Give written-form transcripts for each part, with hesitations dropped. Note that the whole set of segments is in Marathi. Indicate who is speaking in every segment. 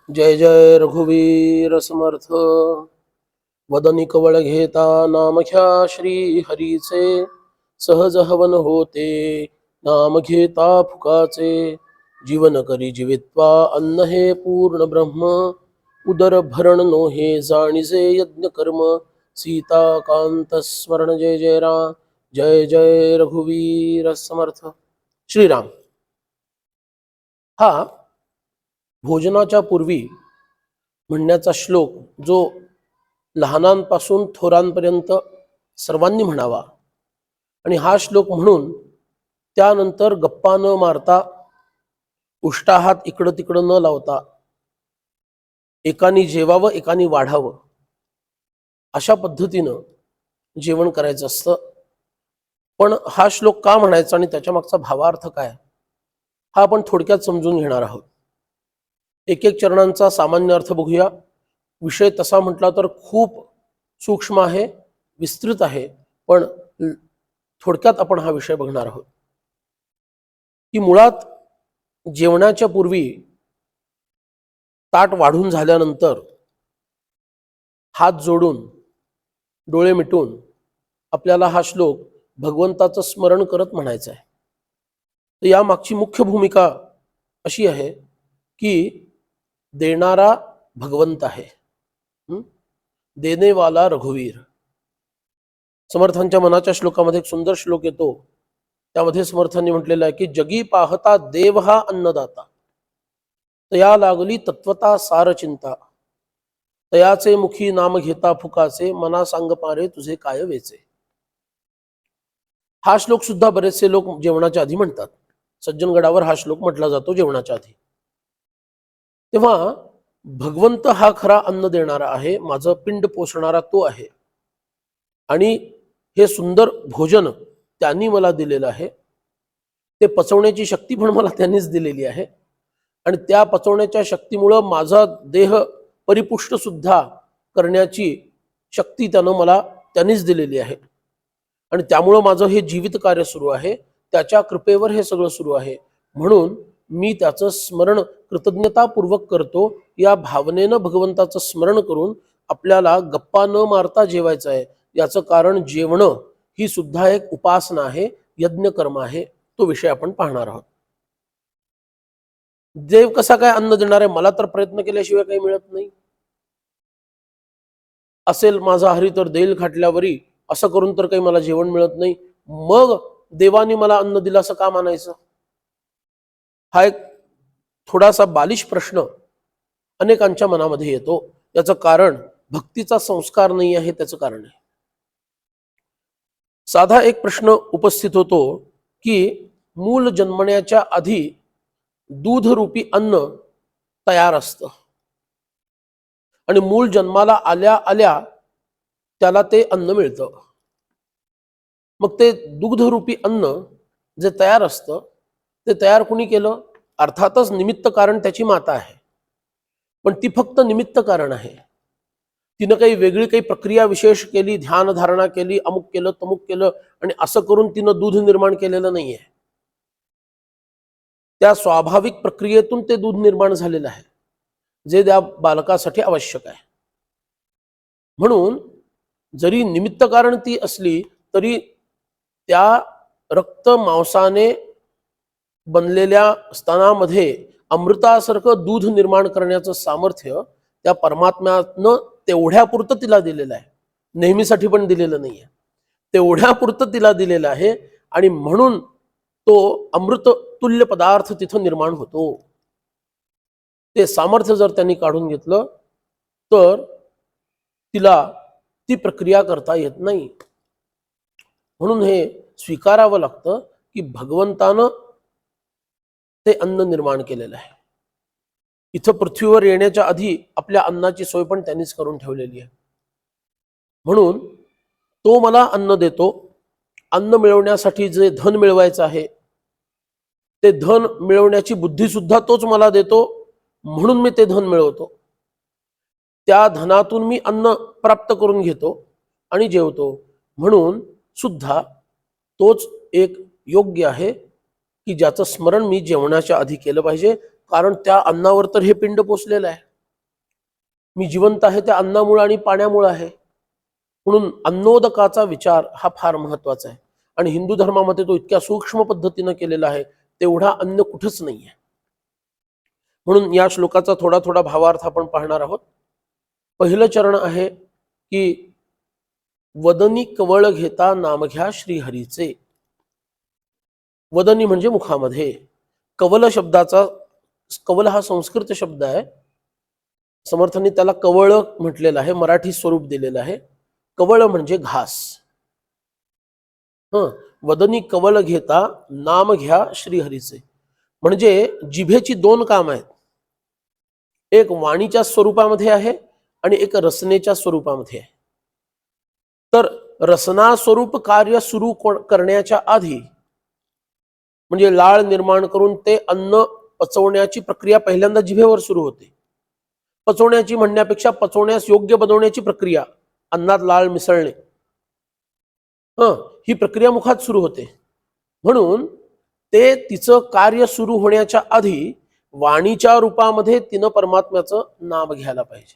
Speaker 1: जय जय रघुवीर समर्थ। वदनी कवळ घेता नामख्या श्री हरीचे, सहज हवन होते नाम घेता फुकाचे। जीवन करी जीवित्वा अन्न हे पूर्ण ब्रह्म, उदर भरण नो हे जाणीजे यज्ञ कर्म। सीता कांत स्मरण जय जय राम, जय जय रघुवीर समर्थ। श्रीराम हा भोजनाच्या पूर्वी म्हणण्याचा श्लोक जो लहानांपासून थोरांपर्यंत सर्वांनी म्हणावा, आणि हा श्लोक म्हणून त्यानंतर गप्पा न मारता, उष्टाहात इकडं तिकडं न लावता, एकानी जेवावं एकानी वाढावं अशा पद्धतीनं जेवण करायचं असतं। पण हा श्लोक का म्हणायचा आणि त्याच्या मागचा भावार्थ काय हा आपण थोडक्यात समजून घेणार आहोत। एक एक चरणांचा सामान्य अर्थ बघूया। विषय तसा म्हटला तर खूप सूक्ष्म आहे, विस्तृत आहे, पण थोडक्यात आपण हा विषय बघणार आहोत की मुळात जेवणाच्या पूर्वी ताट वाढून झाल्यानंतर हात जोडून डोळे मिटून आपल्याला हा श्लोक भगवंताचं स्मरण करत म्हणायचा आहे। तर या मागची मुख्य भूमिका अशी आहे की देणारा भगवंत आहे, देनेवाला रघुवीर। समर्थांच्या मनाच्या श्लोकामध्ये एक सुंदर श्लोक येतो, त्यामध्ये समर्थांनी म्हटलेलं आहे की जगी पाहता देव हा अन्नदाता, तया लागली तत्वता सार चिंता, तयाचे मुखी नाम घेता फुकाचे, मना सांग पारे तुझे काय वेचे। हा श्लोक सुद्धा बरेचसे लोक जेवणाच्या आधी म्हणतात। सज्जनगडावर हा श्लोक म्हटला जातो जेवणाच्या आधी। तेव्हा भगवंत हा खरा अन्न देणारा आहे, माझं पिंड पोषणारा तो आहे, आणि हे सुंदर भोजन त्यांनी मला दिलेलं आहे। ते पचवण्याची शक्ती पण मला त्यांनीच दिलेली आहे, आणि त्या पचवण्याच्या शक्तीमुळं माझा देह परिपुष्ट सुद्धा करण्याची शक्ती त्यांनीच दिलेली आहे, आणि त्यामुळं माझं हे जीवित कार्य सुरू आहे। त्याच्या कृपेवर हे सगळं सुरू आहे, म्हणून मी त्याचं स्मरण कृतज्ञतापूर्वक करतो। या भावनेनं भगवंताचं स्मरण करून आपल्याला गप्पा न मारता जेवायचं आहे। याचं कारण जेवणं ही सुद्धा एक उपासना आहे, यज्ञ कर्म आहे। तो विषय आपण पाहणार आहोत। देव कसा काय अन्न देणार आहे? मला तर प्रयत्न केल्याशिवाय काही मिळत नाही। असेल माझा हरी तर देईल खाटल्यावरी, असं करून तर काही मला जेवण मिळत नाही, मग देवानी मला अन्न दिलं असं का मानायचं? हा एक थोडासा बालिश प्रश्न अनेकांच्या मनामध्ये येतो। याचं कारण भक्तीचा संस्कार नाही आहे, त्याचं कारण आहे। साधा एक प्रश्न उपस्थित होतो की मूल जन्मण्याच्या आधी दूधरूपी अन्न तयार असतं, आणि मूल जन्माला आल्या आल्या त्याला ते अन्न मिळतं। मग ते दुग्धरूपी अन्न जे तयार असतं ते तयार कुणी केलं? अर्थातच निमित्त कारण त्याची माता आहे, पण ती फक्त निमित्त कारण आहे। तिनं काही वेगळी काही प्रक्रिया विशेष केली, ध्यान धारणा केली, अमुक केलं तमुक केलं, आणि असं करून तिनं दूध निर्माण केलेलं नाहीये। त्या स्वाभाविक प्रक्रियेतून ते दूध निर्माण झालेलं आहे, जे त्या बालकासाठी आवश्यक आहे। म्हणून जरी निमित्त कारण ती असली तरी त्या रक्त मांसाने बनलेल्या स्तनामध्ये अमृतासारखं दूध निर्माण करण्याचं सामर्थ्य त्या परमात्म्यानं तेवढ्यापुरतं तिला दिलेलं आहे, नेहमीसाठी पण दिलेलं नाहीये। तेवढ्यापुरतं तिला दिलेलं आहे, आणि म्हणून तो अमृत तुल्य पदार्थ तिथं निर्माण होतो। ते सामर्थ्य जर त्यांनी काढून घेतलं तर तिला ती प्रक्रिया करता येत नाही। म्हणून हे स्वीकारावं लागतं की भगवंतानं ते अन्न निर्माण केलेलं आहे। इथं पृथ्वीवर येण्याच्या आधी आपल्या अन्नाची सोय पण त्यांनीच करून ठेवलेली आहे। म्हणून तो मला अन्न देतो। अन्न मिळवण्यासाठी जे धन मिळवायचं आहे ते धन मिळवण्याची बुद्धी सुद्धा तोच मला देतो, म्हणून मी ते धन मिळवतो। त्या धनातून मी अन्न प्राप्त करून घेतो आणि जेवतो, म्हणून सुद्धा तोच एक योग्य आहे की ज्याचं स्मरण मी जेवणाच्या आधी केलं पाहिजे, कारण त्या अन्नावर तर हे पिंड पोचलेलं आहे। मी जिवंत आहे ते अन्नामुळे आणि पाण्यामुळे आहे. म्हणून अन्नोदकाचा विचार हा फार महत्वाचा आहे. आणि हिंदू धर्मामध्ये तो इतक्या सूक्ष्म पद्धतीनं केलेला आहे, तेवढा अन्न कुठंच नाहीये. म्हणून या श्लोकाचा थोडा थोडा भावार्थ आपण पाहणार आहोत. पहिलं चरण आहे की वदनी कवळ घेता नाम घ्या श्रीहरीचे. वदनी म्हणजे मुखामध्ये. कवल शब्दाचा, कवल हा संस्कृत शब्द आहे, समर्थांनी त्याला कवळ म्हटलेलं आहे, मराठी स्वरूप दिलेलं आहे. कवळ म्हणजे घास. वदनी कवल घेता नाम घ्या श्रीहरीचे, म्हणजे जिभेची दोन काम आहेत. एक वाणीच्या स्वरूपामध्ये आहे आणि एक रसनेच्या स्वरूपामध्ये आहे. तर रसना स्वरूप कार्य सुरू करण्याच्या आधी, म्हणजे लाळ निर्माण करून ते अन्न पचवण्याची प्रक्रिया पहिल्यांदा जिभेवर सुरू होते. पचवण्याची म्हणण्यापेक्षा पचवण्यास योग्य बनवण्याची प्रक्रिया, अन्नात लाळ मिसळणे, ही प्रक्रिया मुखात सुरू होते. म्हणून ते तिचं कार्य सुरू होण्याच्या आधी वाणीच्या रूपामध्ये तिनं परमात्म्याचं नाम घ्यायला पाहिजे.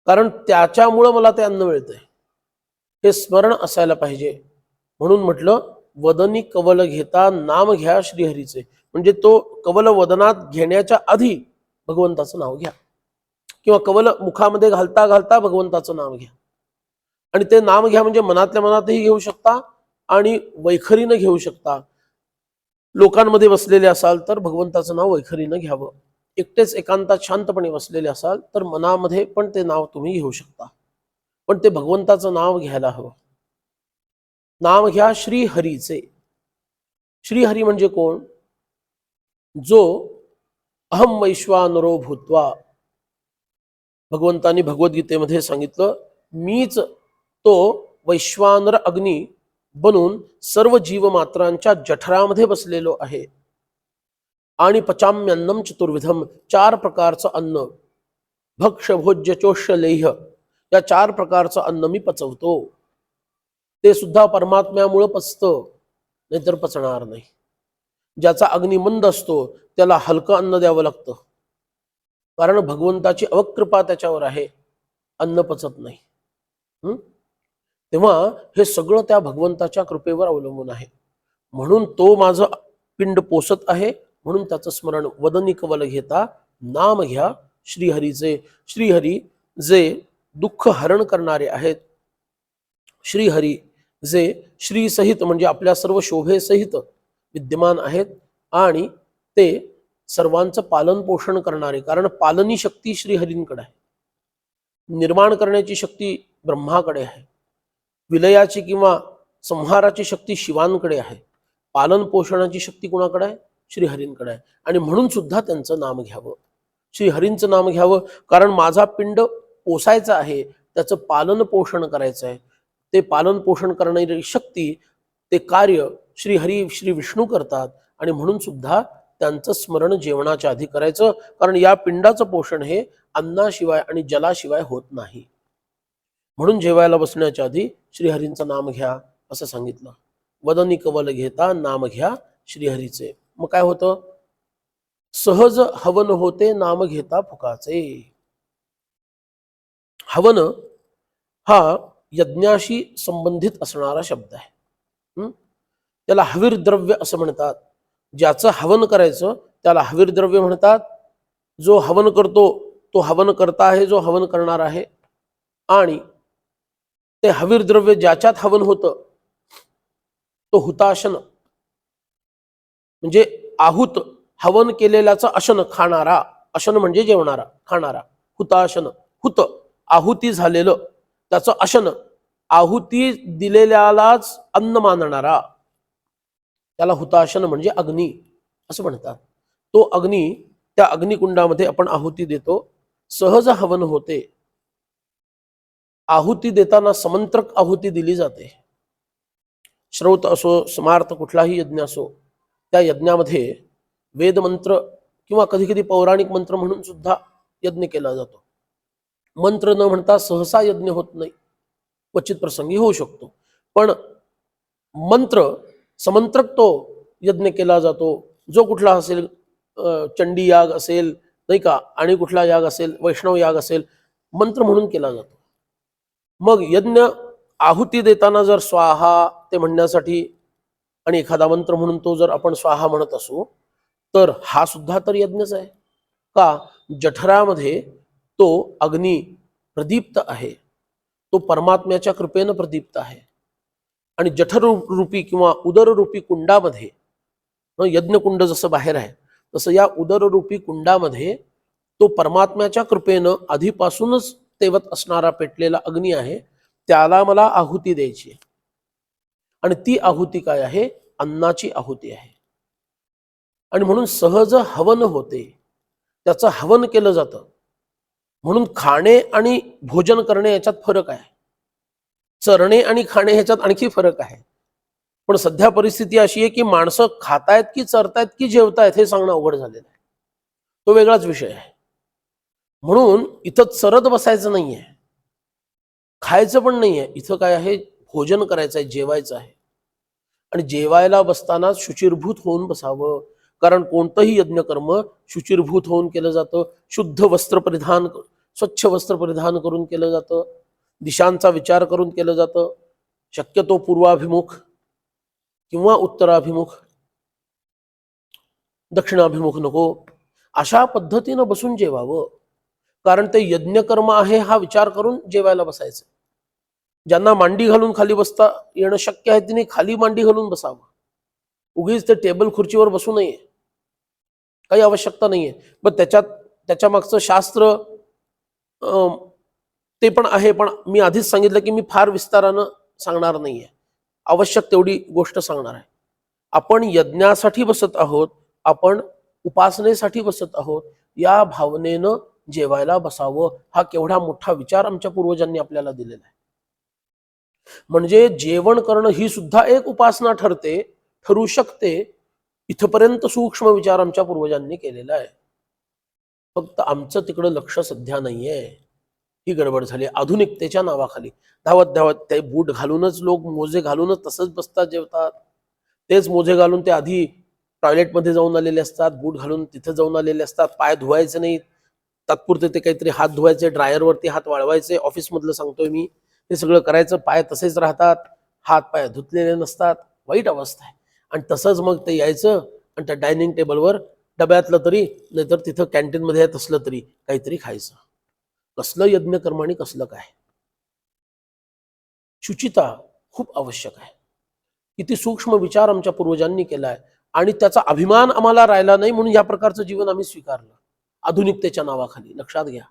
Speaker 1: कारण त्याच्यामुळं मला ते अन्न मिळतंय हे स्मरण असायला पाहिजे. म्हणून म्हटलं वदनी कवल घेता नाम घ्या श्रीहरीचे, म्हणजे तो कवल वदनात घेण्याच्या आधी भगवंताचं नाव घ्या, किंवा कवल मुखामध्ये घालता घालता भगवंताचं नाव घ्या. आणि ते नाम घ्या म्हणजे मनातल्या मनातही घेऊ शकता आणि वैखरीनं घेऊ शकता. लोकांमध्ये बसलेले असाल तर भगवंताचं नाव वैखरीनं घ्यावं. एकटेच एकांतात शांतपणे बसलेले असाल तर मनामध्ये पण ते नाव तुम्ही घेऊ शकता, पण ते भगवंताचं नाव घ्यायला हवं. नाम घ्या श्रीहरीचे. श्रीहरी म्हणजे कोण? जो अहम वैश्वानरो भूत्वा, भगवंतांनी भगवद्गीतेमध्ये सांगितलं, मीच तो वैश्वानर अग्नी बनून सर्व जीवमात्रांच्या जठरामध्ये बसलेलो आहे. आणि पचाम्यन्नम चतुर्विधम, 4 प्रकारचं अन्न, भक्ष भोज्य चोष्य लेह्य, या 4 प्रकारचं अन्न मी पचवतो. ते सुद्धा परमात्म्यामुळे पचतं, नाहीतर पचणार नाही. ज्याचा अग्नी मंद असतो त्याला हलकं अन्न द्यावं लागतं, कारण भगवंताची अवकृपा त्याच्यावर आहे, अन्न पचत नाही. तेव्हा हे सगळं त्या भगवंताच्या कृपेवर अवलंबून आहे. म्हणून तो माझं पिंड पोसत आहे, म्हणून त्याचं स्मरण वदनी कवल घेता नाम घ्या श्रीहरीचे. श्रीहरी जे दुःख हरण करणारे आहेत, श्रीहरी जे श्रीसहित म्हणजे आपल्या सर्व शोभेसहित विद्यमान आहेत आणि ते सर्वांचं पालन पोषण करणारे, कारण पालनी शक्ती श्रीहरींकडे आहे, निर्माण करण्याची शक्ती ब्रह्माकडे आहे, विलयाची किंवा संहाराची शक्ती शिवांकडे आहे, पालन पोषणाची शक्ती कुणाकडे आहे? श्रीहरींकडे आहे. आणि म्हणून सुद्धा त्यांचं नाम घ्यावं, श्रीहरींचं नाम घ्यावं, कारण माझा पिंड पोसायचा आहे, त्याचं पालन पोषण करायचं आहे. ते पालन पोषण करणारी शक्ती, ते कार्य श्रीहरी श्री विष्णू करतात. आणि म्हणून सुद्धा त्यांचं स्मरण जेवणाच्या आधी करायचं, कारण या पिंडाचं पोषण हे अन्नाशिवाय आणि जलाशिवाय होत नाही. म्हणून जेवायला बसण्याच्या आधी श्रीहरींचं नाम घ्या असं सांगितलं. वदनी कवल घेता नाम घ्या श्रीहरीचे. मग काय होतं? सहज हवन होते नाम घेता फुकाचे. हवन हा यज्ञाशी संबंधित असणारा शब्द आहे. त्याला हवीर द्रव्य असं म्हणतात. ज्याचं हवन करायचं त्याला हवीर द्रव्य म्हणतात. जो हवन करतो तो हवन करता आहे, जो हवन करणार आहे. आणि ते हवीर द्रव्य ज्याच्यात हवन होतं तो हुताशन, म्हणजे आहूत, हवन केलेल्याचा अशन, खाणारा. अशन म्हणजे जेवणारा, खाणारा. हुताशन, हुत आहुती झालेलं, त्याचं अशन, आहुती दिलेल्यालाच अन्न मानणारा, त्याला हुताशन म्हणजे अग्नी असं म्हणतात. तो अग्नी, त्या अग्निकुंडामध्ये आपण आहुती देतो. सहज हवन होते. आहुती देताना समंत्रक आहुती दिली जाते. श्रौत असो, स्मार्त कुठलाही यज्ञ असो, त्या यज्ञामध्ये वेदमंत्र किंवा कधी कधी पौराणिक मंत्र म्हणून सुद्धा यज्ञ केला जातो. मंत्र न म्हणता सहसा यज्ञ होत नाही, क्वचित प्रसंगी होऊ शकतो, पण मंत्र समंत्रक तो यज्ञ केला जातो. जो कुठला असेल, चंडी याग असेल, नाही का, आणि कुठला याग असेल, वैष्णव याग असेल, मंत्र म्हणून केला जातो. मग यज्ञ आहुती देताना जर स्वाहा ते म्हणण्यासाठी आणि एखादा मंत्र म्हणून तो जर आपण स्वाहा म्हणत असू, तर हा सुद्धा तर यज्ञच आहे. का? जठरामध्ये तो अग्नी प्रदीप्त आहे, तो परमात्म्याच्या कृपेनं प्रदीप्त आहे. आणि जठररूपी किंवा उदररूपी कुंडामध्ये, यज्ञकुंड जसं बाहेर आहे तसं या उदररूपी कुंडामध्ये तो परमात्म्याच्या कृपेनं आधीपासूनच तेवत असणारा पेटलेला अग्नी आहे, त्याला मला आहुती द्यायची. आणि ती आहुती काय आहे? अन्नाची आहुती आहे. आणि म्हणून सहज हवन होते, त्याचं हवन केलं जातं. म्हणून खाणे आणि भोजन करणे याच्यात फरक आहे. चरणे आणि खाणे ह्याच्यात आणखी फरक आहे. पण सध्या परिस्थिती अशी आहे की माणसं खातायत की चरतायत की जेवतायत हे सांगणं अवघड झालेलं आहे. तो वेगळाच विषय आहे. म्हणून इथं चरत बसायचं नाहीये, खायचं पण नाहीये. इथं काय आहे? भोजन करायचं आहे, जेवायचं आहे. आणि जेवायला बसताना शुचिरभूत होऊन बसावं. कारण कोणतंही यज्ञकर्म शुचिरभूत होऊन केलं जातं. शुद्ध वस्त्र परिधान, स्वच्छ वस्त्र परिधान करून केलं जातं. दिशांचा विचार करून केलं जातं. शक्यतो पूर्वाभिमुख किंवा उत्तराभिमुख, दक्षिणाभिमुख नको. अशा पद्धतीनं बसून जेवावं. कारण ते यज्ञकर्म आहे हा विचार करून जेवायला बसायचं. ज्यांना मांडी घालून खाली बसता येणं शक्य आहे त्यांनी खाली मांडी घालून बसावं. उगीच ते टेबल खुर्चीवर बसू नये, काही आवश्यकता नाहीये. पण त्याच्या मागचं शास्त्र ते पण आहे. पण मी आधीच सांगितलं की मी फार विस्तारानं सांगणार नाहीये, आवश्यक तेवढी गोष्ट सांगणार आहे. आपण यज्ञासाठी बसत आहोत, आपण उपासनेसाठी बसत आहोत, या भावनेनं जेवायला बसावं. हा केवढा मोठा विचार आमच्या पूर्वजांनी आपल्याला दिलेला आहे. म्हणजे जेवण करणं ही सुद्धा एक उपासना ठरू शकते. इथपर्यंत सूक्ष्म विचार आमच्या पूर्वजांनी केलेला आहे. फक्त आमचं तिकडं लक्ष सध्या नाहीये. ही गडबड झाली आधुनिकतेच्या नावाखाली. धावत धावत ते बूट घालूनच, लोक मोजे घालूनच तसंच बसतात, जेवतात. तेच मोजे घालून ते आधी टॉयलेटमध्ये जाऊन आलेले असतात, बूट घालून तिथे जाऊन आलेले असतात. पाय धुवायचे नाहीत, तात्पुरते ते काहीतरी हात धुवायचे, ड्रायरवरती हात वाळवायचे. ऑफिसमधलं सांगतोय मी. हे सगळं करायचं, पाय तसेच राहतात, हात पाय धुतलेले नसतात. वाईट अवस्था आहे. आणि तसंच मग ते यायचं आणि त्या डायनिंग टेबलवर डब्यातलं तरी, नाहीतर तिथं कॅन्टीनमध्ये येत असलं तरी काहीतरी खायचं. कसलं यज्ञकर्म आणि कसलं काय? शुचिता खूप आवश्यक आहे. किती सूक्ष्म विचार आमच्या पूर्वजांनी केलाय आणि त्याचा अभिमान आम्हाला राहिला नाही म्हणून या प्रकारचं जीवन आम्ही स्वीकारलं आधुनिकतेच्या नावाखाली. लक्षात घ्या,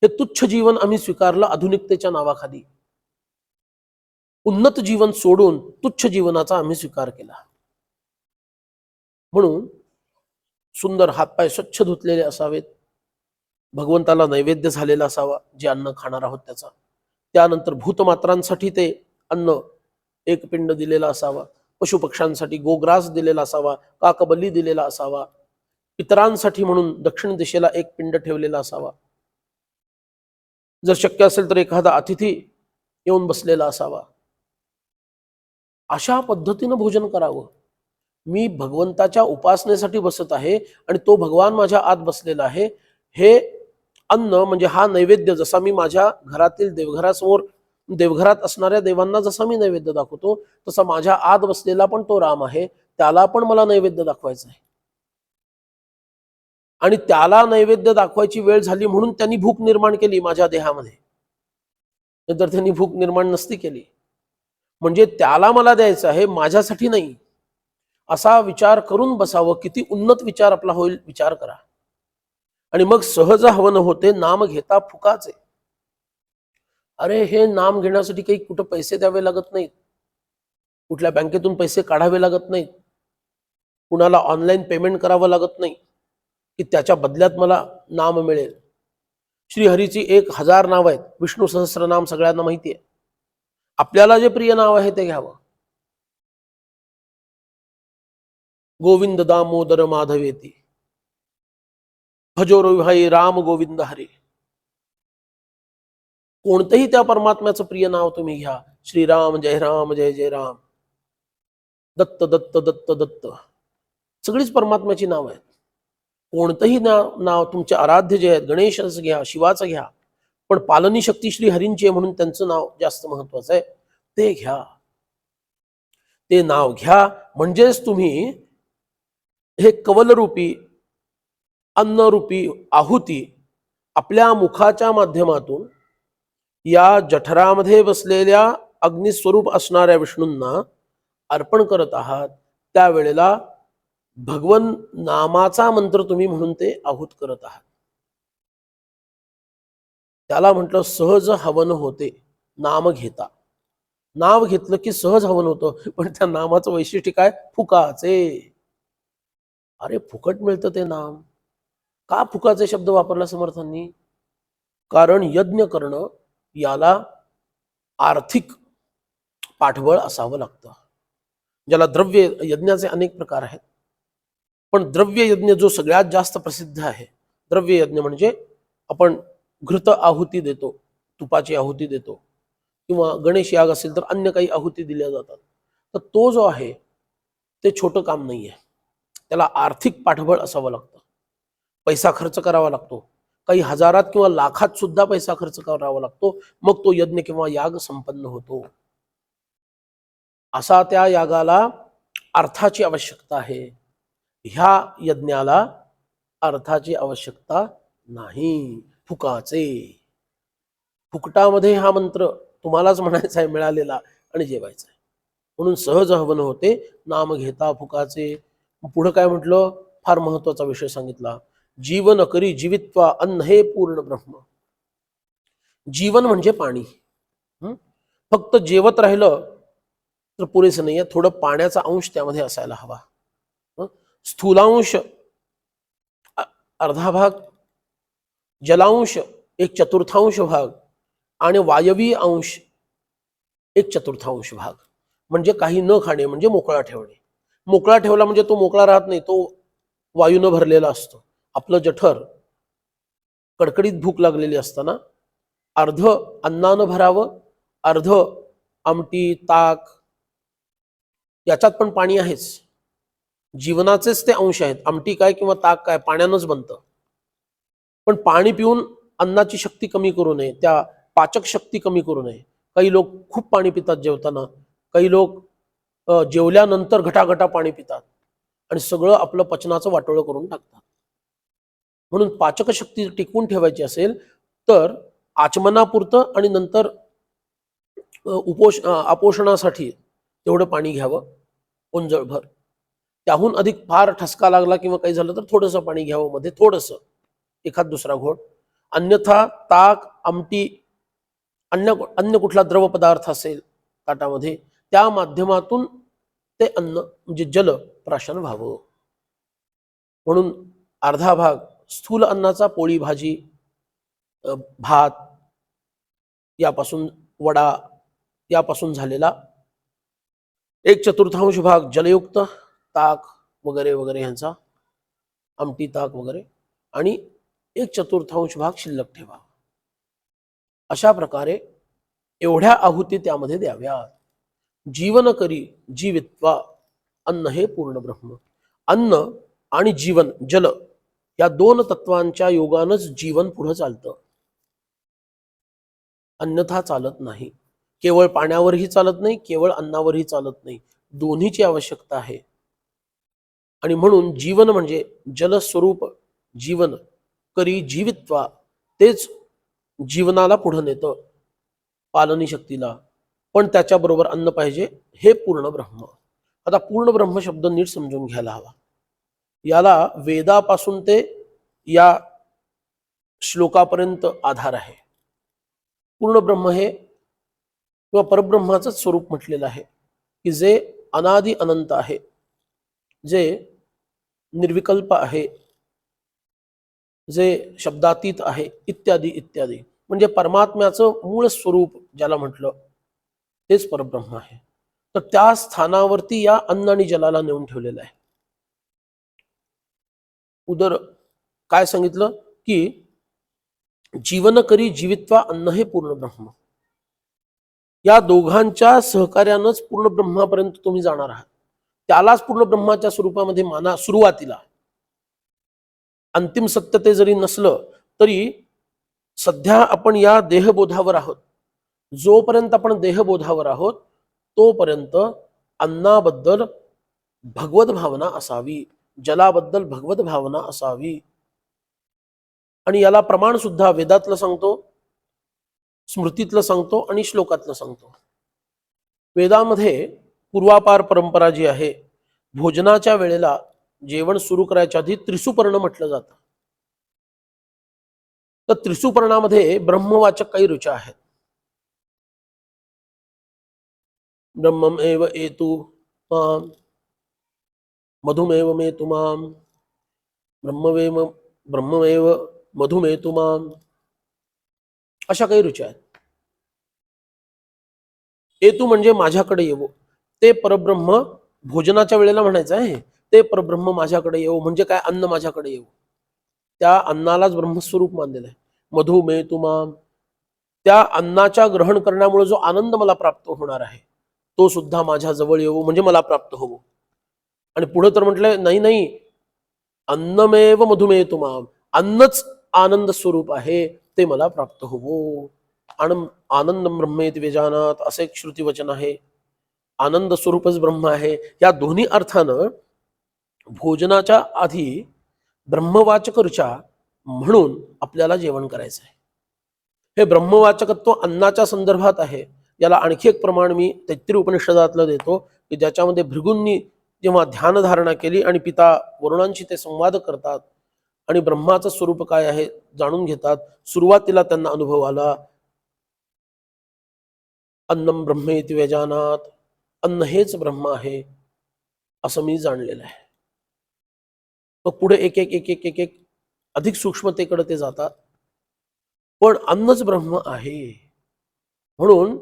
Speaker 1: हे तुच्छ जीवन आम्ही स्वीकारलं आधुनिकतेच्या नावाखाली. उन्नत जीवन सोडून तुच्छ जीवनाचा आम्ही स्वीकार केला. म्हणून सुंदर हातपाय स्वच्छ धुतलेले असावेत, भगवंताला नैवेद्य झालेला असावा जे अन्न खाणार आहोत त्याचा. त्यानंतर भूतमात्रांसाठी ते अन्न एक पिंड दिलेला असावा, पशुपक्ष्यांसाठी गोग्रास दिलेला असावा, काकबली दिलेला असावा, इतरांसाठी म्हणून दक्षिण दिशेला एक पिंड ठेवलेला असावा. जर शक्य असेल तर एखादा अतिथी येऊन बसलेला असावा. अशा पद्धतीनं भोजन करावं. मी भगवंताच्या उपासनेसाठी बसत आहे आणि तो भगवान माझ्या आत बसलेला आहे. हे अन्न म्हणजे हा नैवेद्य, जसा मी माझ्या घरातील देवघरासमोर देवघरात असणाऱ्या देवांना जसा मी नैवेद्य दाखवतो, तसा माझ्या आत बसलेला पण तो राम आहे, त्याला पण मला नैवेद्य दाखवायचा आहे. आणि त्याला नैवेद्य दाखवायची वेळ झाली म्हणून त्यांनी भूक निर्माण केली माझ्या देहामध्ये, नंतर त्यांनी भूक निर्माण नसती केली. म्हणजे त्याला मला द्यायचं आहे, माझ्यासाठी नाही, असा विचार करून बसावं. किती उन्नत विचार आपला होईल विचार करा. आणि मग सहज हवन होते नाम घेता फुकाचे. अरे हे नाम घेण्यासाठी काही कुठं पैसे द्यावे लागत नाहीत, कुठल्या बँकेतून पैसे काढावे लागत नाहीत, कुणाला ऑनलाईन पेमेंट करावं लागत नाही की त्याच्या बदल्यात मला नाम मिळेल. श्रीहरीची 1000 नाव आहेत, विष्णू सहस्रनाम सगळ्यांना माहिती आहे. आपल्याला जे प्रिय नाव आहे ते घ्यावं. गोविंद दामोदर माधवेती भजो भाई राम गोविंद हरे. कोणतंही त्या परमात्म्याचं प्रिय नाव तुम्ही घ्या. श्रीराम जय राम जय जय राम, दत्त दत्त दत्त दत्त, सगळीच परमात्म्याची नाव आहेत. कोणतंही नाव तुमचे आराध्य जे आहेत, गणेशाचं घ्या, शिवाचं घ्या, पण पालनी शक्ती श्री हरींची आहे म्हणून त्यांचं नाव जास्त महत्वाचं आहे, ते घ्या. ते नाव घ्या म्हणजेच तुम्ही हे कवलरूपी अन्नरूपी आहुती आपल्या मुखाच्या माध्यमातून या जठरामध्ये बसलेल्या अग्निस्वरूप असणाऱ्या विष्णूंना अर्पण करत आहात. त्यावेळेला भगवन नामाचा मंत्र तुम्ही म्हणून ते आहुत करत आहात. त्याला म्हटलं सहज हवन होते नाम घेता. नाव घेतलं की सहज हवन होतं, पण त्या नामाचं वैशिष्ट्य काय? फुकाचे. अरे फुकट मिळतं ते नाम. का फुकाचे शब्द वापरला समर्थांनी? कारण यज्ञ करणं याला आर्थिक पाठबळ असावं लागतं. ज्याला द्रव्य यज्ञाचे अनेक प्रकार आहेत, पण द्रव्य यज्ञ जो सगळ्यात जास्त प्रसिद्ध आहे, द्रव्य यज्ञ म्हणजे आपण घृत आहुती देतो, तुपाची आहुती देतो, किंवा गणेश याग असेल तर अन्य काही आहुती दिल्या जातात. तर तो जो आहे ते छोटं काम नाही आहे. त्याला आर्थिक पाठबळ असावं लागतं, पैसा खर्च करावा लागतो, काही हजारात किंवा लाखात सुद्धा पैसा खर्च करावा लागतो, मग तो यज्ञ किंवा याग संपन्न होतो. असा त्या यागाला अर्थाची आवश्यकता आहे. ह्या यज्ञाला अर्थाची आवश्यकता नाही. फुकाचे. फुकटामध्ये हा मंत्र तुम्हालाच म्हणायचा आहे मिळालेला आणि जेवायचा आहे. म्हणून सहज हवन होते नाम घेता फुकाचे. पुढं काय म्हटलं? फार महत्वाचा विषय सांगितला. जीवन करी जीवित्वा अन्न हे पूर्ण ब्रह्म. जीवन म्हणजे पाणी. फक्त जेवत राहिलं तर पुरेसं नाहीये, थोडं पाण्याचा अंश त्यामध्ये असायला हवा. स्थूलांश अर्धा भाग, जलांश एक चतुर्थांश भाग आणि वायवी अंश एक चतुर्थांश भाग. म्हणजे काही न खाणे म्हणजे मोकळा ठेवणे. मोकळा ठेवला म्हणजे तो मोकळा राहत नाही, तो वायूनं भरलेला असतो. आपलं जठर कडकडीत भूक लागलेली असताना अर्ध अन्नानं भरावं, अर्ध आमटी ताक याच्यात पण पाणी आहेच. जीवनाचेच ते अंश आहेत. आमटी काय किंवा ताक काय पाण्यानंच बनतं. पण पाणी पिऊन अन्नाची शक्ती कमी करू नये, त्या पाचक शक्ती कमी करू नये. काही लोक खूप पाणी पितात जेवताना, काही लोक जेवल्यानंतर घटाघटा पाणी पितात आणि सगळं आपलं पचनाचं वाटोळं करून टाकतात. म्हणून पाचक शक्ती टिकवून ठेवायची असेल तर आचमनापुरतं आणि नंतर अपोषणासाठी तेवढं पाणी घ्यावं ओंजळभर. त्याहून अधिक फार ठसका लागला किंवा काही झालं तर थोडंसं पाणी घ्यावं, मध्ये थोडंसं एखाद दुसरा घोट. अन्यथा ताक आमटी अन्य कुठला द्रव पदार्थ असेल ताटामध्ये त्या माध्यमातून ते अन्न म्हणजे जल प्राशन व्हावं. म्हणून अर्धा भाग स्थूल अन्नाचा पोळी भाजी भात यापासून वडा यापासून झालेला, एक चतुर्थांश भाग जलयुक्त ताक वगैरे वगैरे ह्यांचा आमटी ताक वगैरे, आणि एक चतुर्थांश भाग शिल्लक ठेवा. अशा प्रकारे एवढ्या आहुती त्यामध्ये द्याव्यात. जीवन करी जीवित्वा अन्न हे पूर्ण ब्रह्म. अन्न आणि जीवन जल या दोन तत्वांच्या योगानंच जीवन पुढे चालतं, अन्यथा चालत नाही. केवळ पाण्यावरही चालत नाही, केवळ अन्नावरही चालत नाही, दोन्हीची आवश्यकता आहे. आणि म्हणून जीवन म्हणजे जलस्वरूप जीवन करी जीवित्वा, तेच जीवनाला पुढे नेतं, पालनी शक्तीला. पण त्याच्याबरोबर अन्न पाहिजे, हे पूर्ण ब्रह्म. आता पूर्ण ब्रह्म शब्द नीट समजून घ्यायला हवा. याला वेदापासून ते या श्लोकापर्यंत आधार आहे. पूर्ण ब्रह्म हे किंवा परब्रह्माचं स्वरूप म्हटलेलं आहे की जे अनादि अनंत आहे, जे निर्विकल्प आहे, जे शब्दातीत आहे, इत्यादी इत्यादी. म्हणजे परमात्म्याचं मूळ स्वरूप ज्याला म्हटलं तेच परब्रह्म आहे. तर त्या स्थानावरती या अन्न आणि जलाला नेऊन ठेवलेलं आहे. उदर काय सांगितलं की जीवन करी जीवित्वा अन्न हे पूर्ण ब्रह्म. या दोघांच्या सहकार्यानंच पूर्ण ब्रह्मापर्यंत तुम्ही जाणार आहात. त्यालाच पूर्ण ब्रह्माच्या स्वरूपामध्ये माना सुरुवातीला. अंतिम सत्य ते जरी नसलं तरी सध्या आपण या देहबोधावर आहोत. जोपर्यंत आपण देहबोधावर आहोत तोपर्यंत अन्नाबद्दल भगवत भावना असावी, जलाबद्दल भगवत भावना असावी. आणि याला प्रमाण सुद्धा वेदातलं सांगतो, स्मृतीतलं सांगतो आणि श्लोकातलं सांगतो. वेदामध्ये पूर्वापार परंपरा जी आहे, भोजनाच्या वेळेला जेवण सुरू करायच्या आधी त्रिसुपर्ण म्हटलं जातं. तर त्रिसुपर्णामध्ये ब्रह्मवाचक काही ऋचा आहेत. ब्रह्ममेव एतु माम, मधुमेव मेतु माम, ब्रह्ममेव मधुमेतु माम, अशा काही ऋचा आहेत. एतु म्हणजे माझ्याकडे येवो, ते परब्रह्म भोजनाच्या वेळेला म्हणायचं आहे. ते परब्रह्म माझ्याकडे येवो म्हणजे काय, अन्न माझ्याकडे येवो. त्या अन्नालाच ब्रह्मस्वरूप मानलेलं आहे. मधुमेतु माम, त्या अन्नाच्या ग्रहण करण्यामुळे जो आनंद मला प्राप्त होणार आहे तो सुद्धा माझ्या जवळ येवो म्हणजे मला प्राप्त होवो. आणि पुढे तर म्हटलंय नाही नाही, अन्नमेव मधुमेतु माम, अन्नच आनंद स्वरूप आहे, ते मला प्राप्त होवो. आनंदम ब्रह्मेति वेजानात असे एक श्रुती वचन आहे. आनंद स्वरूपच ब्रह्म आहे. या दोन्ही अर्थानं भोजनाच्या आधी ब्रह्मवाचक ऋचा म्हणून आपल्याला जेवण करायचं आहे. हे ब्रह्मवाचकत्व अन्नाच्या संदर्भात आहे. याला आणखी एक प्रमाण मी तैत्तिरीय उपनिषदातलं देतो की ज्याच्यामध्ये भृगूंनी जेव्हा ध्यानधारणा केली आणि पिता वरुणांशी ते संवाद करतात आणि ब्रह्माचं स्वरूप काय आहे जाणून घेतात, सुरुवातीला त्यांना अनुभव आला, अन्नम ब्रह्मेति वेजानात, अन्न हेच ब्रह्म आहे असं मी जाणलेलं आहे. मग पुढे एक एक एक एक एक एक अधिक सूक्ष्मतेकडे ते जातात. पण अन्नच ब्रह्म आहे. म्हणून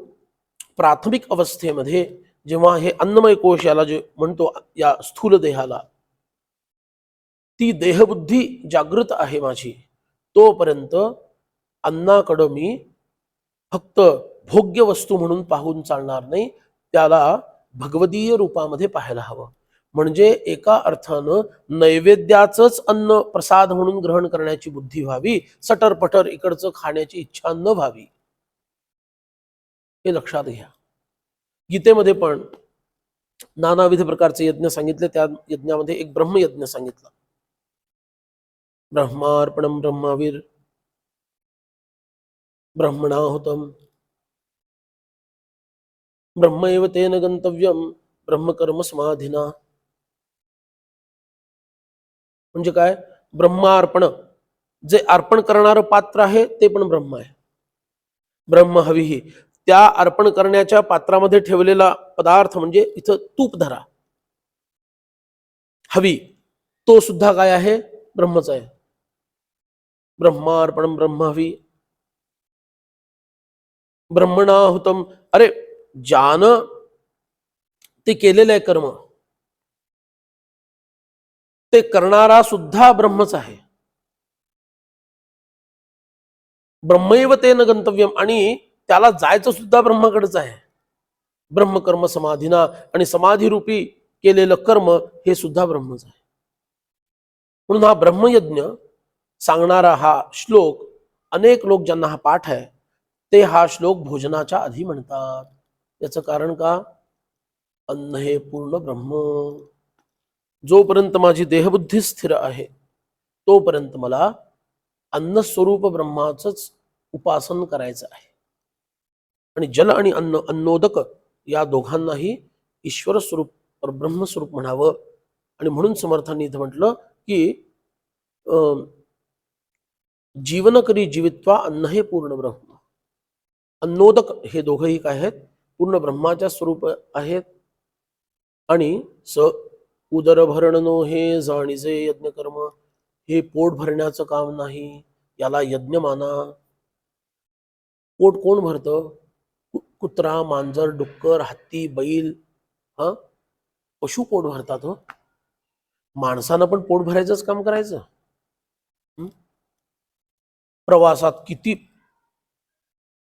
Speaker 1: प्राथमिक अवस्थेमध्ये जेव्हा हे अन्नमय कोश याला जे म्हणतो, या स्थूल देहाला, ती देहबुद्धी जागृत आहे माझी, तोपर्यंत अन्नाकडं मी फक्त भोग्य वस्तू म्हणून पाहून चालणार नाही, त्याला भगवदीय रूपामध्ये पाहायला हवं. म्हणजे एका अर्थानं नैवेद्याचंच अन्न प्रसाद म्हणून ग्रहण करण्याची बुद्धी व्हावी, सटरपटर इकडचं खाण्याची इच्छा न व्हावी. हे लक्षात घ्या. गीतेमध्ये पण नानाविध प्रकारचे यज्ञ सांगितले. त्या यज्ञामध्ये एक ब्रह्मयज्ञ सांगितला. ब्रह्मार्पणम ब्रह्मावीर ब्रह्मणाहुतम ब्रह्मैव तेन गंतव्यम ब्रह्मकर्म समाधिना. म्हणजे काय, ब्रह्मार्पण, जे अर्पण करणारं पात्र आहे ते पण ब्रह्म आहे. ब्रह्म हवीही, त्या अर्पण करण्याच्या पात्रामध्ये ठेवलेला पदार्थ म्हणजे इथं तूप धरा, हवी, तो सुद्धा काय आहे, ब्रह्मच आहे. ब्रह्मार्पणम ब्रह्म हवी ब्रह्मणाहुतम, अरे ज्यानं ते केलेलं आहे कर्म, ते करणारा सुद्धा ब्रह्मच आहे. ब्रह्मैव तेन गंतव्यम, आणि त्याला जायचं सुद्धा ब्रह्माकडेच आहे. ब्रह्मकर्म समाधीना, आणि समाधीरूपी केलेलं कर्म हे सुद्धा ब्रह्मच आहे. म्हणून हा ब्रह्मयज्ञ सांगणारा हा श्लोक, अनेक लोक ज्यांना हा पाठ आहे ते हा श्लोक भोजनाच्या आधी म्हणतात. याचं कारण का, अन्न हे पूर्ण ब्रह्म. जोपर्यंत माझी देहबुद्धी स्थिर आहे तोपर्यंत मला अन्नस्वरूप ब्रह्माचंच उपासन करायचं आहे. आणि जल आणि अन्न, अन्नोदक, या दोघांनाही ईश्वर स्वरूप और ब्रह्मस्वरूप म्हणावं. आणि म्हणून समर्थांनी इथं म्हटलं की जीवन करी जीवित्वा अन्न हे पूर्ण ब्रह्म. अन्नोदक हे दोघंही काय आहेत, पूर्ण ब्रह्माच्या स्वरूप आहेत. आणि स उदर भरणनो हे जाणीजे यज्ञ कर्म, हे पोट भरण्याचं काम नाही, याला यज्ञ माना. पोट कोण भरतं, कुत्रा, मांजर, डुक्कर, हत्ती, बैल, हा पशु पोट भरतात. हो, माणसानं पण पोट भरायचंच काम करायचं. प्रवासात किती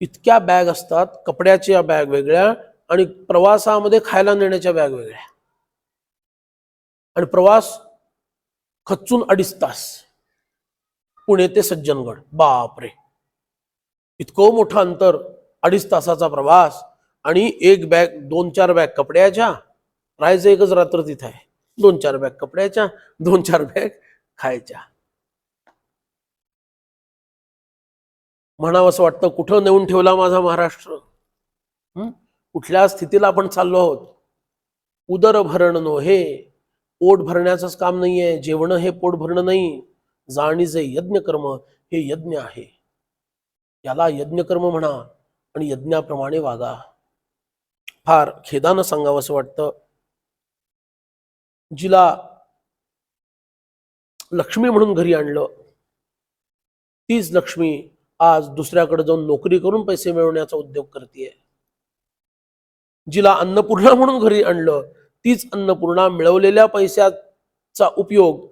Speaker 1: इतक्या बॅग असतात, कपड्याच्या बॅग वेगळ्या आणि प्रवासामध्ये खायला नेण्याच्या बॅग वेगळ्या, आणि प्रवास खचून 2.5 तास. पुणे ते सज्जनगड, बापरे, इतकं मोठं अंतर, 2.5 तासाचा प्रवास, आणि एक बॅग 2-4 बॅग कपड्याच्या, राहायचं एकच रात्र तिथे आहे, 2-4 बॅग कपड्याच्या, 2-4 बॅग खायच्या. म्हणावं असं वाटतं, कुठं नेऊन ठेवला माझा महाराष्ट्र. कुठल्या स्थितीला आपण चाललो आहोत. उदर भरण नोहे, पोट भरण्याचंच काम नाहीये, जेवण हे पोट भरणं नाही. जाणीजे यज्ञ कर्म, हे यज्ञ आहे, याला यज्ञकर्म म्हणा आणि यज्ञाप्रमाणे वागा. फार खेदानं सांगावं असं वाटतं, जिला लक्ष्मी म्हणून घरी आणलं, तीच लक्ष्मी आज दुसऱ्याकडे जाऊन नोकरी करून पैसे मिळवण्याचा उद्योग करते. जिला अन्नपूर्णा म्हणून घरी आणलं, तीच अन्नपूर्णा मिळवलेल्या पैशाचा उपयोग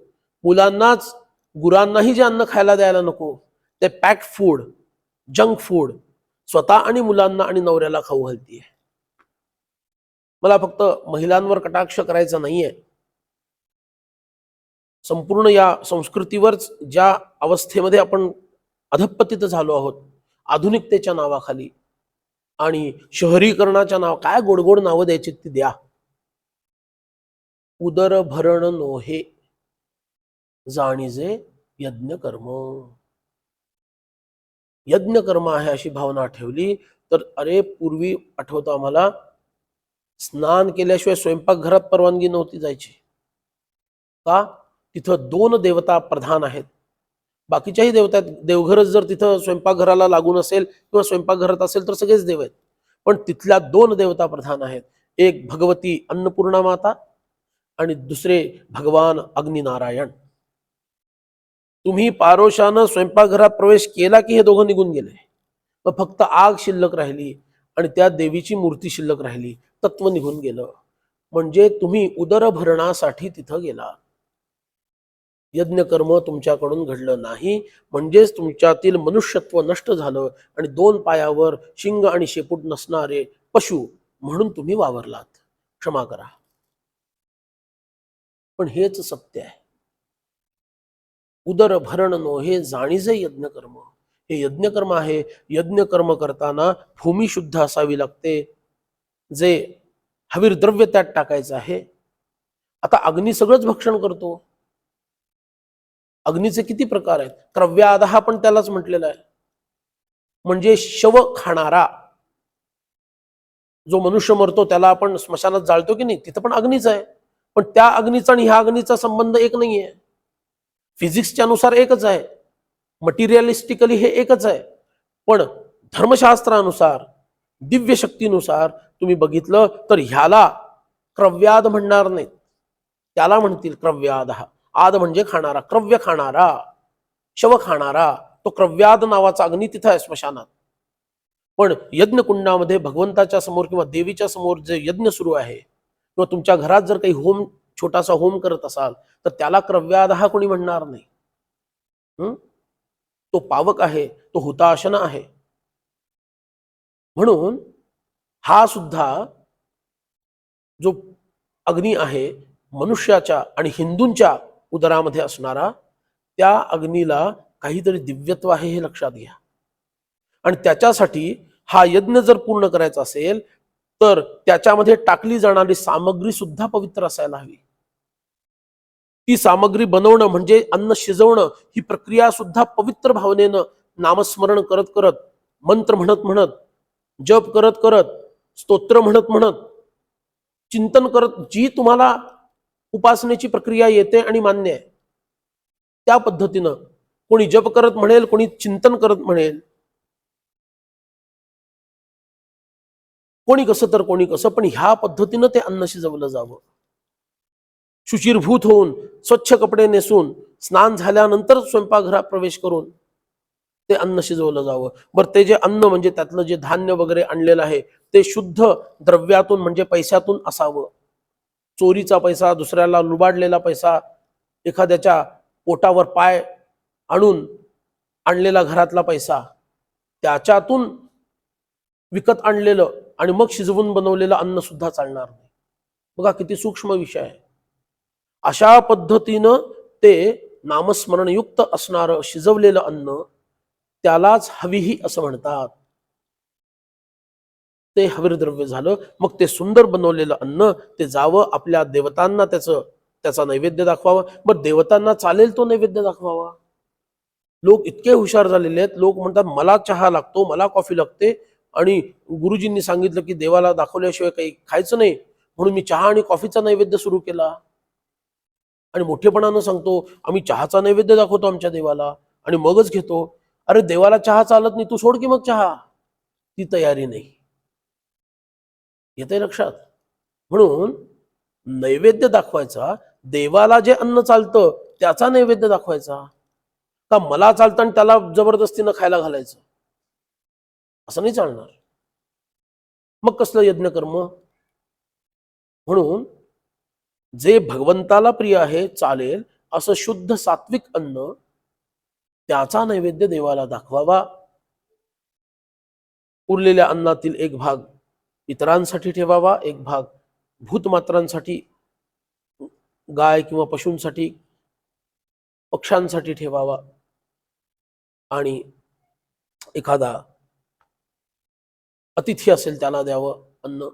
Speaker 1: मुलांनाच, गुरांनाही जे अन्न खायला द्यायला नको ते पॅक्ड फूड, जंक फूड स्वतः आणि मुलांना आणि नवऱ्याला खाऊ घालतीये. मला फक्त महिलांवर कटाक्ष करायचा नाहीये, संपूर्ण या संस्कृतीवरच ज्या अवस्थेमध्ये आपण अधपतित झालो आहोत, आधुनिकतेच्या नावाखाली आणि शहरीकरणाच्या नाव, काय गोडगोड नावं द्यायची ती द्या. उदर भरण नोहे, जाणीजे यज्ञ कर्म. यज्ञ कर्म आहे अशी भावना ठेवली तर, अरे पूर्वी आठवतं आम्हाला, स्नान केल्याशिवाय स्वयंपाकघरात परवानगी नव्हती जायची. का? तिथं 2 देवता प्रधान आहेत. बाकीच्याही देवता आहेत, देवघरच जर तिथं स्वयंपाकघराला लागून असेल किंवा स्वयंपाकघरात असेल तर सगळेच देव आहेत, पण तिथल्या 2 देवता प्रधान आहेत. एक भगवती अन्नपूर्णा माता आणि दुसरे भगवान अग्निनारायण. तुम्ही पारोशानं स्वयंपाकघरात प्रवेश केला की हे दोघं निघून गेले, मग फक्त आग शिल्लक राहिली आणि त्या देवीची मूर्ती शिल्लक राहिली, तत्व निघून गेलं. म्हणजे तुम्ही उदरभरणासाठी तिथं गेला, यज्ञकर्म तुमच्याकडून घडलं नाही, म्हणजेच तुमच्यातील मनुष्यत्व नष्ट झालं आणि 2 पायावर शिंग आणि शेपूट नसणारे पशु म्हणून तुम्ही वावरलात. क्षमा करा, पण हेच सत्य आहे. उदर भरण नोहे, जाणीजे यज्ञकर्म, हे यज्ञकर्म आहे. यज्ञकर्म करताना भूमी शुद्ध असावी लागते, जे हवीर द्रव्य त्यात टाकायचं आहे. आता अग्नी सगळंच भक्षण करतो. अग्नीचे किती प्रकार आहेत, क्रव्यादहा पण त्यालाच म्हटलेलं आहे, म्हणजे शव खाणारा. जो मनुष्य मरतो त्याला आपण स्मशानात जाळतो की नाही, तिथं पण अग्नीच आहे, पण त्या अग्नीचा आणि ह्या अग्नीचा संबंध एक नाहीये. फिजिक्सच्या नुसार एकच आहे, मटेरियलिस्टिकली हे एकच आहे, पण धर्मशास्त्रानुसार, दिव्य शक्तीनुसार तुम्ही बघितलं तर ह्याला क्रव्याद म्हणणार नाहीत, त्याला म्हणतील क्रव्यादहा. आद म्हणजे खाणारा, क्रव्य खाणारा, शव खाणारा, तो क्रव्याद नावाचा अग्नी तिथं आहे स्मशानात. पण यज्ञकुंडामध्ये भगवंताच्या समोर किंवा देवीच्या समोर जे यज्ञ सुरू आहे, किंवा तुमच्या घरात जर काही होम, छोटासा होम करत असाल तर त्याला क्रव्यादहा कोणी म्हणणार नाही. तो पावक आहे, तो हुताशना आहे. म्हणून हा सुद्धा जो अग्नी आहे मनुष्याच्या आणि हिंदूंच्या उदरामध्ये असणारा, त्या अग्नीला काहीतरी दिव्यत्व आहे हे लक्षात घ्या. आणि त्याच्यासाठी हा यज्ञ जर पूर्ण करायचा असेल तर त्याच्यामध्ये टाकली जाणारी सामग्री सुद्धा पवित्र असायला हवी. ती सामग्री बनवणं म्हणजे अन्न शिजवणं, ही प्रक्रिया सुद्धा पवित्र भावनेनं नामस्मरण करत करत, मंत्र म्हणत म्हणत, जप करत करत, स्तोत्र म्हणत म्हणत, चिंतन करत, जी तुम्हाला उपासनेची प्रक्रिया येते आणि मान्य आहे त्या पद्धतीनं, कोणी जप करत म्हणेल, कोणी चिंतन करत म्हणेल, कोणी कसं तर कोणी कसं, पण ह्या पद्धतीनं ते अन्न शिजवलं जावं. शुचिरभूत होऊन, स्वच्छ कपडे नेसून, स्नान झाल्यानंतर स्वयंपाकघरात प्रवेश करून ते अन्न शिजवलं जावं. बरं, ते जे अन्न म्हणजे त्यातलं जे धान्य वगैरे आणलेलं आहे ते शुद्ध द्रव्यातून म्हणजे पैशातून असावं. चोरीचा पैसा, दुसऱ्याला लुबाडलेला पैसा, एखाद्याच्या पोटावर पाय आणून आणलेला घरातला पैसा, त्याच्यातून विकत आणलेलं आणि मग शिजवून बनवलेलं अन्न सुद्धा चालणार नाही. बघा किती सूक्ष्म विषय आहे. अशा पद्धतीनं ते नामस्मरणयुक्त असणारं शिजवलेलं अन्न त्यालाच हविही असं म्हणतात. ते हविर्द्रव्य झालं. मग ते सुंदर बनवलेलं अन्न ते जावं आपल्या देवतांना, त्याचा नैवेद्य दाखवावा. मग देवतांना चालेल तो नैवेद्य दाखवावा. लोक इतके हुशार झालेले आहेत, लोक म्हणतात मला चहा लागतो, मला कॉफी लागते, आणि गुरुजींनी सांगितलं की देवाला दाखवल्याशिवाय काही खायचं नाही, म्हणून मी चहा आणि कॉफीचा नैवेद्य सुरू केला. आणि मोठेपणानं सांगतो आम्ही चहाचा नैवेद्य दाखवतो आमच्या देवाला आणि मगच घेतो. अरे देवाला चहा चालत नाही, तू सोड की मग चहा. ती तयारी नाही. येते लक्षात? म्हणून नैवेद्य दाखवायचा, देवाला जे अन्न चालतं त्याचा नैवेद्य दाखवायचा. का मला चालतं आणि त्याला जबरदस्तीनं खायला घालायचं? असं नाही चालणार. मग कसलं यज्ञकर्म? म्हणून जे भगवंताला प्रिय आहे, चालेल असं शुद्ध सात्विक अन्न त्याचा नैवेद्य देवाला दाखवावा. उरलेल्या अन्नातील एक भाग इतरांसाठी ठेवावा, एक भाग भूतमात्रांसाठी, गाय किंवा पशूंसाठी, पक्ष्यांसाठी ठेवावा, आणि एखादा अतिथी असेल त्याला द्यावं अन्न.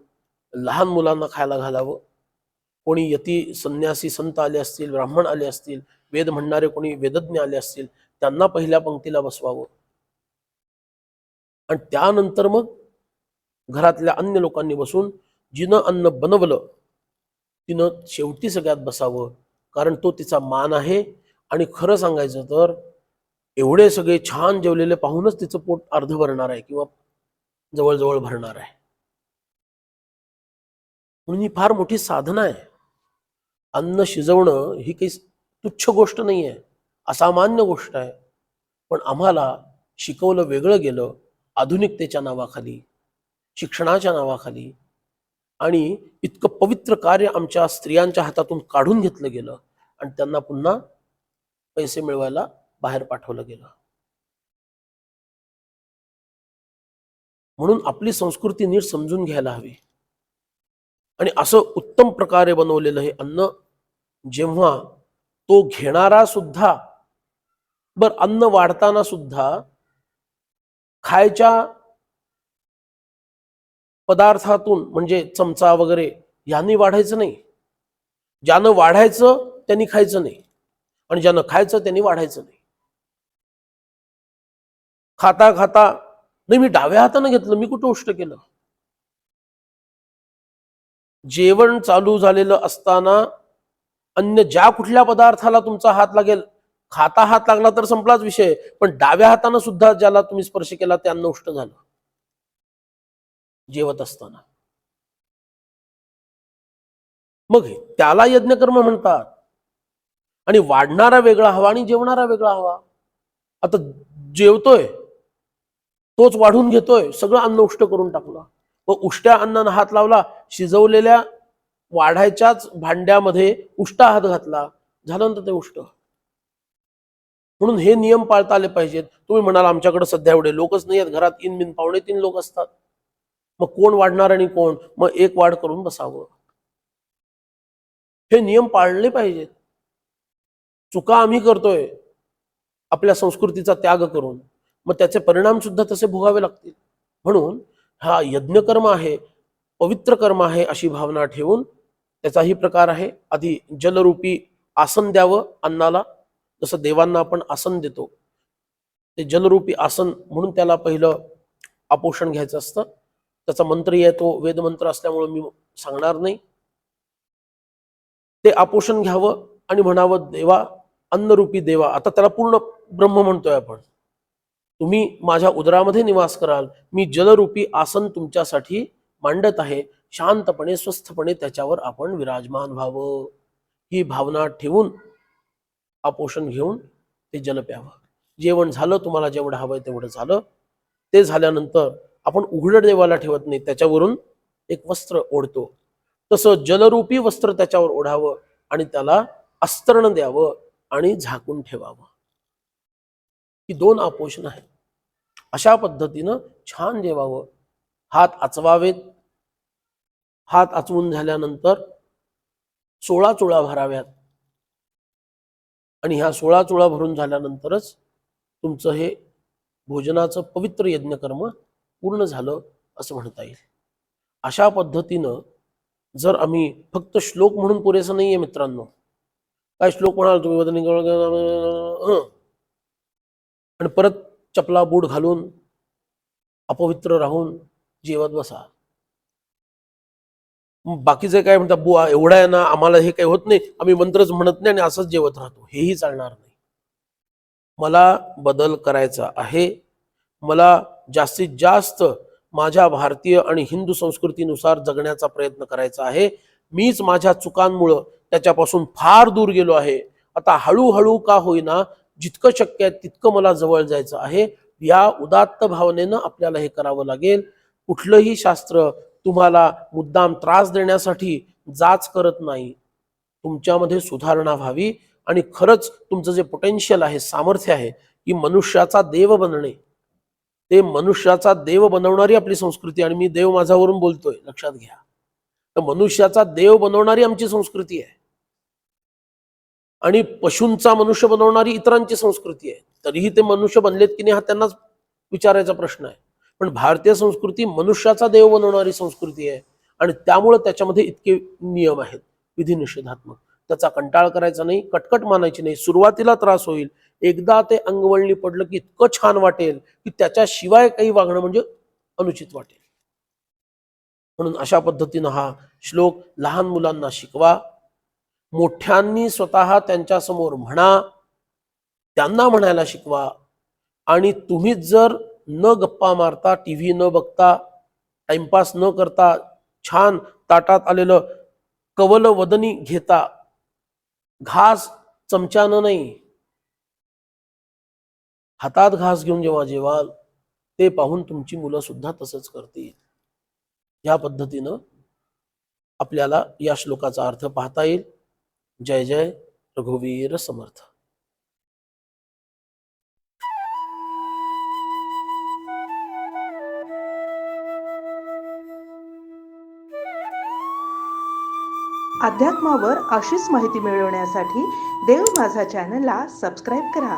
Speaker 1: लहान मुलांना खायला घालावं. कोणी यती संन्यासी संत आले असतील, ब्राह्मण आले असतील, वेद म्हणणारे कोणी वेदज्ञ आले असतील, त्यांना पहिल्या पंक्तीला बसवावं. आणि त्यानंतर मग घरातल्या अन्य लोकांनी बसून जिनं अन्न बनवलं तिनं शेवटी सगळ्यात बसावं, कारण तो तिचा मान आहे. आणि खरं सांगायचं तर एवढे सगळे छान जेवलेले पाहूनच तिचं पोट अर्ध भरणार आहे किंवा जवळजवळ भरणार आहे. म्हणून ही फार मोठी साधना आहे. अन्न शिजवणं ही काही तुच्छ गोष्ट नाही आहे, असामान्य गोष्ट आहे. पण आम्हाला शिकवलं वेगळं गेलं, आधुनिकतेच्या नावाखाली, शिक्षणाच्या नावाखाली, आणि इतकं पवित्र कार्य आमच्या स्त्रियांच्या हातातून काढून घेतलं गेलं आणि त्यांना पुन्हा पैसे मिळवायला बाहेर पाठवलं गेलं. म्हणून आपली संस्कृती नीट समजून घ्यायला हवी. आणि असं उत्तम प्रकारे बनवलेलं हे अन्न जेव्हा तो घेणारा सुद्धा, अन्न वाढताना सुद्धा खायच्या पदार्थातून म्हणजे चमचा वगैरे यांनी वाढायचं नाही. ज्यानं वाढायचं त्यांनी खायचं नाही, आणि ज्यानं खायचं त्यांनी वाढायचं नाही. खाता खाता नाही मी डाव्या हातानं घेतलं, मी कुठं उष्ट केलं? जेवण चालू झालेलं असताना अन्य ज्या कुठल्या पदार्थाला तुमचा हात लागेल, खाता हात लागला तर संपलाच विषय. पण डाव्या हातानं सुद्धा ज्याला तुम्ही स्पर्श केला ते अन्न उष्ट झालं जेवत असताना. मग त्याला यज्ञकर्म म्हणतात. आणि वाढणारा वेगळा हवा आणि जेवणारा वेगळा हवा. आता जेवतोय तोच वाढून घेतोय, सगळं अन्न उष्ट करून टाकलं. व उष्ट्या अन्नानं हात लावला, शिजवलेल्या वाढायच्याच भांड्यामध्ये उष्टा हात घातला, झाल्यानंतर ते उष्ट. म्हणून हे नियम पाळता आले पाहिजेत. तुम्ही म्हणाल आमच्याकडे सध्या एवढे लोकच नाही आहेत, घरात 3 पावणे 3 लोक असतात, मग कोण वाढणार आणि कोण? मग एक वाढ करून बसावं. हे नियम पाळले पाहिजेत. चुका आम्ही करतोय आपल्या संस्कृतीचा त्याग करून, मग त्याचे परिणाम सुद्धा तसे भोगावे लागतील. म्हणून हा यज्ञकर्म आहे, पवित्र कर्म आहे अशी भावना ठेवून त्याचाही प्रकार आहे. आधी जलरूपी आसन द्यावं अन्नाला, जसं देवांना आपण आसन देतो ते जलरूपी आसन म्हणून त्याला पहिलं आपोषण घ्यायचं असतं. त्याचा मंत्र येतो, वेदमंत्र असल्यामुळे मी सांगणार नाही. ते आपोषण घ्यावं आणि म्हणावं देवा, अन्नरूपी देवा. आता त्याला पूर्ण ब्रह्म म्हणतोय आपण. तुम्ही माझ्या उदरामध्ये निवास कराल, मी जलरूपी आसन तुमच्यासाठी मांडत आहे, शांतपणे स्वस्थपणे त्याच्यावर आपण विराजमान व्हावं. ही भावना ठेवून आपोषण घेऊन ते जल प्यावं. जेवण झालं, तुम्हाला जेवढं हवंय तेवढं झालं. ते झाल्यानंतर आपण उघडं देवाला ठेवत नाही, त्याच्यावरून एक वस्त्र ओढतो. तसं जलरूपी वस्त्र त्याच्यावर ओढावं आणि त्याला अस्तरण द्यावं आणि झाकून ठेवावं. ही 2 आपोषण आहेत. अशा पद्धतीनं छान जेवावं. हात आचवावेत. हात आचवून झाल्यानंतर 16 चुळा भराव्यात. आणि ह्या 16 चुळा भरून झाल्यानंतरच तुमचं हे भोजनाचं पवित्र यज्ञकर्म पूर्ण झालं असं म्हणता येईल. अशा पद्धतीनं जर आम्ही फक्त श्लोक म्हणून पुरेसं नाहीये मित्रांनो. काय श्लोक म्हणाल तुम्ही वदनी आणि परत चपला बूट घालून अपवित्र राहून जेवत बसा. बाकीचे काय म्हणतात, बुवा एवढा आहे ना, आम्हाला हे काही होत नाही, आम्ही मंत्रच म्हणत नाही आणि असंच जेवत राहतो, हेही चालणार नाही. मला बदल करायचा आहे. मला जास्तीत जास्त माझ्या भारतीय आणि हिंदू संस्कृतीनुसार जगण्याचा प्रयत्न करायचा आहे. मीच माझ्या चुकांमुळं त्याच्यापासून फार दूर गेलो आहे. आता हळूहळू का होईना जितकं शक्य आहे तितकं मला जवळ जायचं आहे. या उदात्त भावनेनं आपल्याला हे करावं लागेल. कुठलंही शास्त्र तुम्हाला मुद्दाम त्रास देण्यासाठी जाच करत नाही. तुमच्यामध्ये सुधारणा व्हावी आणि खरंच तुमचं जे पोटेन्शियल आहे, सामर्थ्य आहे, की मनुष्याचा देव बनणे, ते मनुष्याचा देव बनवणारी आपली संस्कृती. आणि मी देव माझ्यावरून बोलतोय, लक्षात घ्या. तर मनुष्याचा देव बनवणारी आमची संस्कृती आहे आणि पशूंचा मनुष्य बनवणारी इतरांची संस्कृती आहे. तरीही ते मनुष्य बनलेत की नाही हा त्यांनाच विचारायचा प्रश्न आहे. पण भारतीय संस्कृती मनुष्याचा देव बनवणारी संस्कृती आहे आणि त्यामुळे त्याच्यामध्ये इतके नियम आहेत विधिनिषेधात्मक. त्याचा कंटाळ करायचा नाही, कटकट मानायची नाही. सुरुवातीला त्रास होईल, एकदा ते अंगवळणी पडलं की इतकं छान वाटेल की त्याच्याशिवाय काही वागणं म्हणजे अनुचित वाटेल. म्हणून अशा पद्धतीनं हा श्लोक लहान मुलांना शिकवा. मोठ्यांनी स्वतः त्यांच्यासमोर म्हणा, त्यांना म्हणायला शिकवा. आणि तुम्हीच जर न गप्पा मारता, टीव्ही न बघता, टाइमपास न करता, छान ताटात आलेलं कवल वदनी घेता, घास चमच्यानं नाही, हातात घास घेऊन जेव्हा जेवाल, ते पाहून तुमची मुलं सुद्धा तसंच करतील. या पद्धतीनं आपल्याला या श्लोकाचा अर्थ पाहता येईल. जय जय रघुवीर समर्थ.
Speaker 2: अध्यात्मावर अशीच माहिती मिळवण्यासाठी देव माझा चॅनलला सबस्क्राईब करा.